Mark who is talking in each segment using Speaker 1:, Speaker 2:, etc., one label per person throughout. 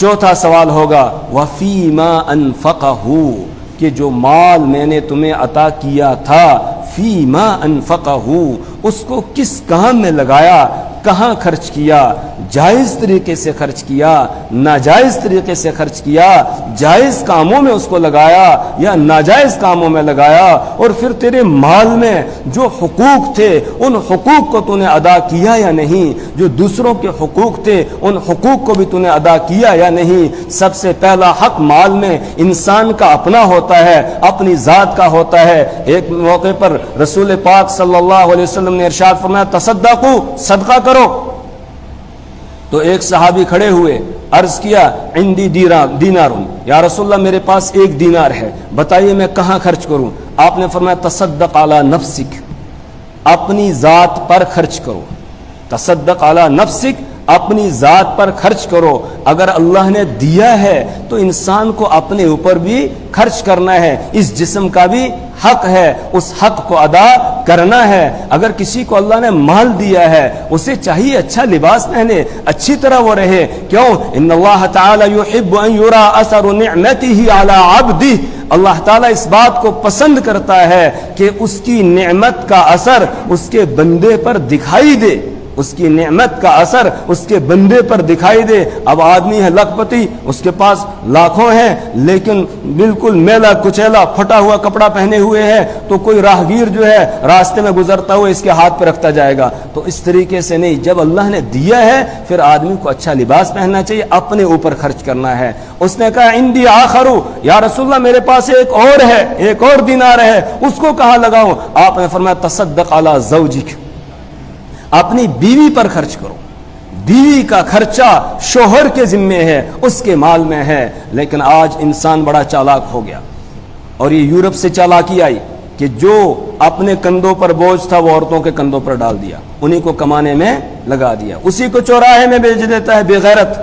Speaker 1: چوتھا سوال ہوگا وَفِيمَا أَنفَقَهُ، کہ جو مال میں نے تمہیں عطا کیا تھا، فیما انفقہو، اس کو کس کام میں لگایا، کہاں خرچ کیا، جائز طریقے سے خرچ کیا، ناجائز طریقے سے خرچ کیا، جائز کاموں میں اس کو لگایا یا ناجائز کاموں میں لگایا، اور پھر تیرے مال میں جو حقوق تھے ان حقوق کو تو نے ادا کیا یا نہیں، جو دوسروں کے حقوق تھے ان حقوق کو بھی تو نے ادا کیا یا نہیں۔ سب سے پہلا حق مال میں انسان کا اپنا ہوتا ہے، اپنی ذات کا ہوتا ہے۔ ایک موقع پر رسول پاک صلی اللہ علیہ وسلم نے ارشاد فرمایا تصدقوا، صدقہ کرو۔ تو ایک صحابی کھڑے ہوئے، عرض کیا عندی دینار، یا رسول اللہ میرے پاس ایک دینار ہے، بتائیے میں کہاں خرچ کروں؟ آپ نے فرمایا تصدق علی نفسک، اپنی ذات پر خرچ کرو۔ تصدق علی نفسک، اپنی ذات پر خرچ کرو۔ اگر اللہ نے دیا ہے تو انسان کو اپنے اوپر بھی خرچ کرنا ہے، اس جسم کا بھی حق ہے، اس حق کو ادا کرنا ہے۔ اگر کسی کو اللہ نے مال دیا ہے اسے چاہیے اچھا لباس پہنے، اچھی طرح وہ رہے۔ کیوں؟ ان اللہ تعالی یحب ان یرا اثر نعمته علی عبده، اللہ تعالیٰ اس بات کو پسند کرتا ہے کہ اس کی نعمت کا اثر اس کے بندے پر دکھائی دے، اس کی نعمت کا اثر اس کے بندے پر دکھائی دے۔ اب آدمی ہے لاکھ پتی، اس کے پاس لاکھوں ہیں لیکن بالکل میلا کچیلا پھٹا ہوا کپڑا پہنے ہوئے ہے، تو کوئی راہگیر جو ہے راستے میں گزرتا ہوا اس کے ہاتھ پہ رکھتا جائے گا۔ تو اس طریقے سے نہیں، جب اللہ نے دیا ہے پھر آدمی کو اچھا لباس پہننا چاہیے، اپنے اوپر خرچ کرنا ہے۔ اس نے کہا عندی آخر، یا رسول اللہ میرے پاس ایک اور ہے، ایک اور دینار ہے، اس کو کہاں لگاؤں؟ آپ نے فرمایا تصدق علی زوجک، اپنی بیوی پر خرچ کرو۔ بیوی کا خرچہ شوہر کے ذمے ہے، اس کے مال میں ہے۔ لیکن آج انسان بڑا چالاک ہو گیا، اور یہ یورپ سے چالاکی آئی کہ جو اپنے کندھوں پر بوجھ تھا وہ عورتوں کے کندھوں پر ڈال دیا، انہی کو کمانے میں لگا دیا، اسی کو چوراہے میں بھیج دیتا ہے، بے غیرت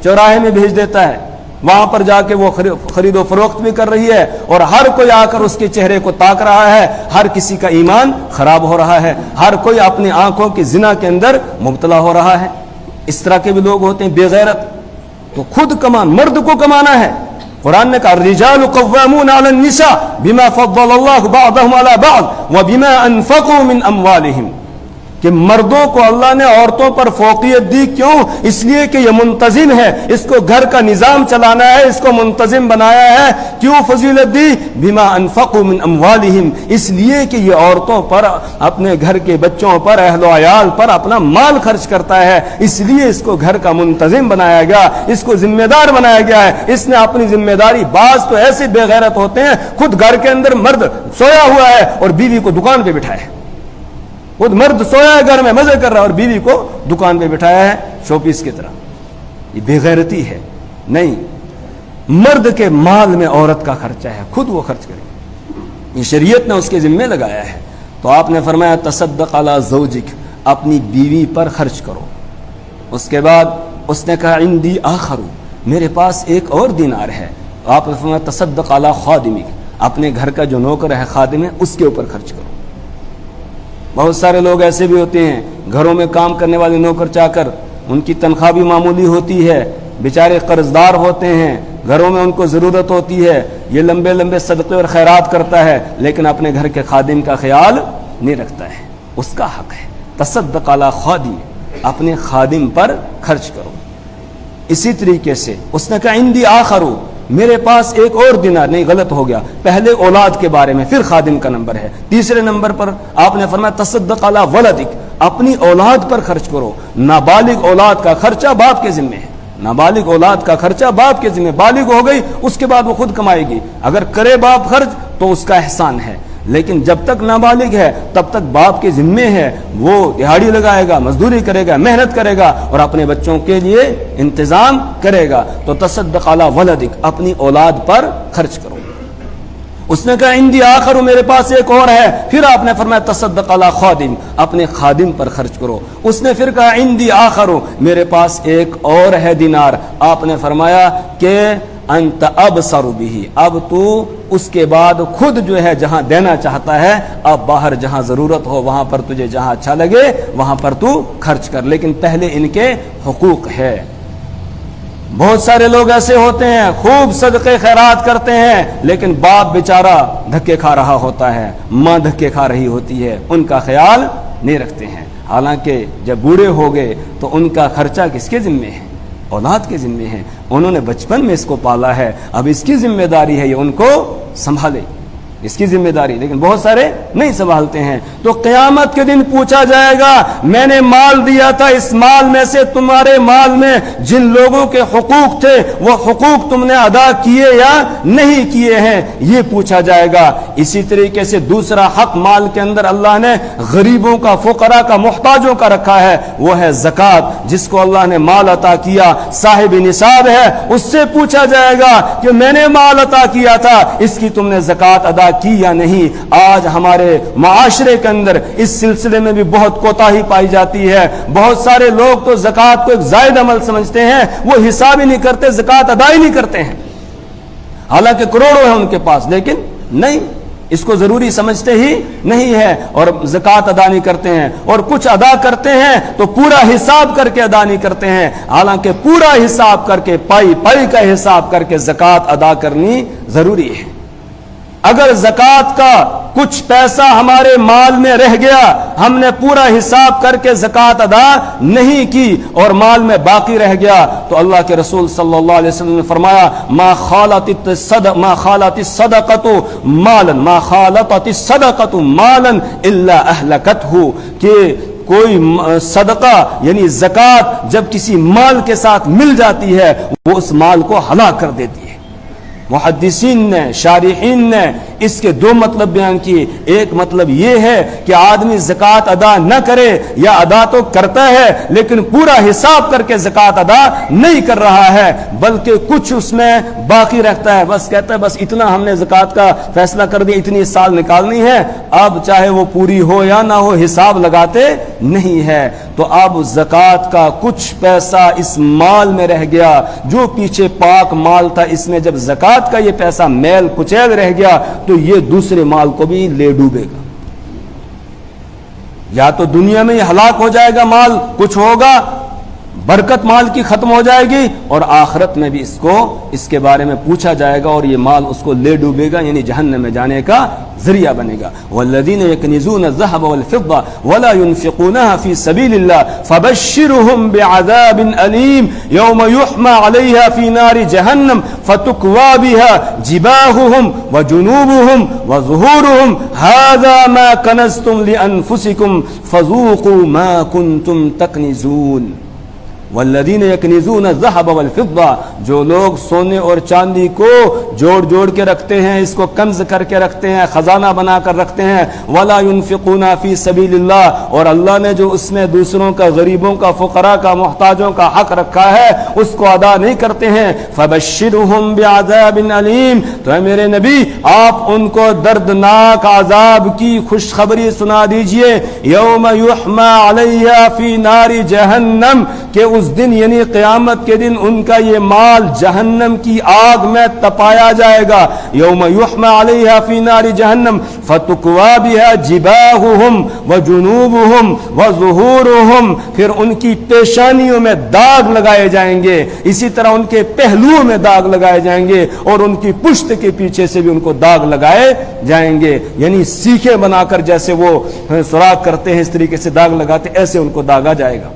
Speaker 1: چوراہے میں بھیج دیتا ہے، وہاں پر جا کے وہ خرید و فروخت بھی کر رہی ہے، اور ہر کوئی آ کر اس کے چہرے کو تاک رہا ہے، ہر کسی کا ایمان خراب ہو رہا ہے، ہر کوئی اپنی آنکھوں کی زنا کے اندر مبتلا ہو رہا ہے۔ اس طرح کے بھی لوگ ہوتے ہیں بے غیرت۔ تو خود مرد کو کمانا ہے۔ قرآن نے کہا الرجال قوامون علی النساء بما فضل اللہ بعضهم علی بعض وبما انفقوا من اموالهم، کہ مردوں کو اللہ نے عورتوں پر فوقیت دی۔ کیوں؟ اس لیے کہ یہ منتظم ہے، اس کو گھر کا نظام چلانا ہے، اس کو منتظم بنایا ہے۔ کیوں فضیلت دی؟ بما انفقوا من اموالہم، اس لیے کہ یہ عورتوں پر، اپنے گھر کے بچوں پر، اہل و عیال پر اپنا مال خرچ کرتا ہے، اس لیے اس کو گھر کا منتظم بنایا گیا، اس کو ذمہ دار بنایا گیا ہے۔ اس نے اپنی ذمہ داری، بعض تو ایسے بے غیرت ہوتے ہیں خود گھر کے اندر مرد سویا ہوا ہے اور بیوی کو دکان پہ بٹھایا ہے، خود مرد سویا ہے گھر میں مزے کر رہا ہے اور بیوی کو دکان پہ بٹھایا ہے شو پیس کی طرح۔ یہ بے غیرتی ہے۔ نہیں، مرد کے مال میں عورت کا خرچہ ہے، خود وہ خرچ کرے، یہ شریعت نے اس کے ذمہ لگایا ہے۔ تو آپ نے فرمایا تصدق علی زوجک، اپنی بیوی پر خرچ کرو۔ اس کے بعد اس نے کہا عندی آخر، میرے پاس ایک اور دینار ہے۔ آپ نے فرمایا تصدق علی خادمک، اپنے گھر کا جو نوکر ہے، خادم ہے، اس کے اوپر خرچ کرو۔ بہت سارے لوگ ایسے بھی ہوتے ہیں، گھروں میں کام کرنے والے نوکر چاکر، ان کی تنخواہ بھی معمولی ہوتی ہے، بیچارے قرض دار ہوتے ہیں، گھروں میں ان کو ضرورت ہوتی ہے، یہ لمبے لمبے صدقے اور خیرات کرتا ہے لیکن اپنے گھر کے خادم کا خیال نہیں رکھتا ہے۔ اس کا حق ہے تصدق علی خادم، اپنے خادم پر خرچ کرو۔ اسی طریقے سے اس نے کہا عندی آخر، میرے پاس ایک اور دینار، نہیں غلط ہو گیا، پہلے اولاد کے بارے میں پھر خادم کا نمبر ہے۔ تیسرے نمبر پر آپ نے فرمایا تصدق علی ولدک، اپنی اولاد پر خرچ کرو۔ نابالغ اولاد کا خرچہ باپ کے ذمہ ہے، نابالغ اولاد کا خرچہ باپ کے ذمہ، بالغ ہو گئی اس کے بعد وہ خود کمائے گی، اگر کرے باپ خرچ تو اس کا احسان ہے، لیکن جب تک نابالغ ہے تب تک باپ کے ذمے ہے، وہ دہاڑی لگائے گا، مزدوری کرے گا، محنت کرے گا اور اپنے بچوں کے لیے انتظام کرے گا۔ تو تصدق علی ولدک، اپنی اولاد پر خرچ کرو۔ اس نے کہا عندی آخر، میرے پاس ایک اور ہے۔ پھر آپ نے فرمایا تصدق علی خادم، اپنے خادم پر خرچ کرو۔ اس نے پھر کہا عندی آخر، میرے پاس ایک اور ہے دینار۔ آپ نے فرمایا کہ انت ابصر به، اب تو اس کے بعد خود جو ہے جہاں دینا چاہتا ہے، اب باہر جہاں ضرورت ہو وہاں پر تجھے جہاں اچھا لگے وہاں پر تو خرچ کر، لیکن پہلے ان کے حقوق ہے۔ بہت سارے لوگ ایسے ہوتے ہیں خوب صدقے خیرات کرتے ہیں لیکن باپ بیچارہ دھکے کھا رہا ہوتا ہے، ماں دھکے کھا رہی ہوتی ہے، ان کا خیال نہیں رکھتے ہیں۔ حالانکہ جب بوڑھے ہو گئے تو ان کا خرچہ کس کے ذمے ہے؟ اولاد کے ذمے ہے، انہوں نے بچپن میں اس کو پالا ہے، اب اس کی ذمہ داری ہے یہ ان کو سنبھالے، اس کی ذمہ داری، لیکن بہت سارے نہیں سنبھالتے ہیں۔ تو قیامت کے دن پوچھا جائے گا میں نے مال دیا تھا، اس مال میں سے تمہارے مال میں جن لوگوں کے حقوق تھے وہ حقوق تم نے ادا کیے یا نہیں کیے ہیں، یہ پوچھا جائے گا۔ اسی طریقے سے دوسرا حق مال کے اندر اللہ نے غریبوں کا، فقراء کا، محتاجوں کا رکھا ہے، وہ ہے زکوٰۃ۔ جس کو اللہ نے مال عطا کیا، صاحب نصاب ہے، اس سے پوچھا جائے گا کہ میں نے مال عطا کیا تھا، اس کی تم نے زکوٰۃ ادا کی یا نہیں۔ آج ہمارے معاشرے کے اندر اس سلسلے میں بھی بہت کوتاہی پائی جاتی ہے۔ بہت سارے لوگ تو زکوٰۃ کو ایک زائد عمل سمجھتے ہیں، وہ حساب ہی نہیں کرتے، زکوٰۃ ادا ہی نہیں کرتے ہیں، حالانکہ کروڑوں ہیں ان کے پاس، لیکن نہیں، اس کو ضروری سمجھتے ہی نہیں ہے اور زکوٰۃ ادا نہیں کرتے ہیں، اور کچھ ادا کرتے ہیں تو پورا حساب کر کے ادا نہیں کرتے ہیں، حالانکہ پورا حساب کر کے، پائی پائی کا حساب کر کے زکوٰۃ ادا کرنی ضروری ہے۔ اگر زکوٰۃ کا کچھ پیسہ ہمارے مال میں رہ گیا، ہم نے پورا حساب کر کے زکوٰۃ ادا نہیں کی اور مال میں باقی رہ گیا، تو اللہ کے رسول صلی اللہ علیہ وسلم نے فرمایا ما خالطت الصدقۃ مالا الا اہلکتہ، کہ کوئی صدقہ یعنی زکوٰۃ جب کسی مال کے ساتھ مل جاتی ہے وہ اس مال کو ہلاک کر دیتی ہے۔ محدثین نے، شارحین نے اس کے دو مطلب بیان کیے۔ ایک مطلب یہ ہے کہ آدمی زکوٰۃ ادا نہ کرے یا ادا تو کرتا ہے لیکن پورا حساب کر کے زکوٰۃ ادا نہیں کر رہا ہے، بلکہ کچھ اس میں باقی رکھتا ہے، بس کہتا ہے بس اتنا ہم نے زکوٰۃ کا فیصلہ کر دیا، اتنی اس سال نکالنی ہے، اب چاہے وہ پوری ہو یا نہ ہو حساب لگاتے نہیں ہے۔ تو اب زکوٰۃ کا کچھ پیسہ اس مال میں رہ گیا، جو پیچھے پاک مال تھا، اس میں جب زکوٰۃ کا یہ پیسہ میل کچیل رہ گیا تو یہ دوسرے مال کو بھی لے ڈوبے گا، یا تو دنیا میں یہ ہلاک ہو جائے گا، مال کچھ ہوگا، برکت مال کی ختم ہو جائے گی، اور آخرت میں بھی اس کے بارے میں پوچھا جائے گا اور یہ مال اس کو لے ڈوبے گا، یعنی جہنم میں جانے کا ذریعہ بنے گا۔ والذین یکنزون الذهب والفضة ولا ينفقونها في سبيل الله فبشرهم بعذاب أليم يوم يحمى عليها في نار جهنم فتكوى بها جباههم وجنوبهم وظهورهم هذا ما كنزتم لأنفسكم فذوقوا ما كنتم تكنزون۔ والذین یکنزون الذهب والفضة، جو لوگ سونے اور چاندی کو جوڑ جوڑ کے رکھتے ہیں، اس کو کنز کر کے رکھتے ہیں، خزانہ بنا کر رکھتے ہیں، ولا ينفقون فی سبیل اللہ، اور اللہ نے جو اس میں دوسروں کا، غریبوں کا، فقراء کا، محتاجوں کا حق رکھا ہے اس کو ادا نہیں کرتے ہیں، فبشرهم بعذاب علیم، تو اے میرے نبی آپ ان کو دردناک عذاب کی خوشخبری سنا دیجئے۔ یوم یحمى علیہا فی نار جہنم، کہ اس دن یعنی قیامت کے دن ان کا یہ مال جہنم کی آگ میں تپایا جائے گا۔ یوم یحمى علیہا فی نار جہنم فتکوی بها جباہہم وجنوبہم وظہورہم، پھر ان کی پیشانیوں میں داغ لگائے جائیں گے، اسی طرح ان کے پہلوؤں میں داغ لگائے جائیں گے، اور ان کی پشت کے پیچھے سے بھی ان کو داغ لگائے جائیں گے، یعنی سیخیں بنا کر جیسے وہ سوراخ کرتے ہیں اس طریقے سے داغ لگاتے، ایسے ان کو داغا جائے گا۔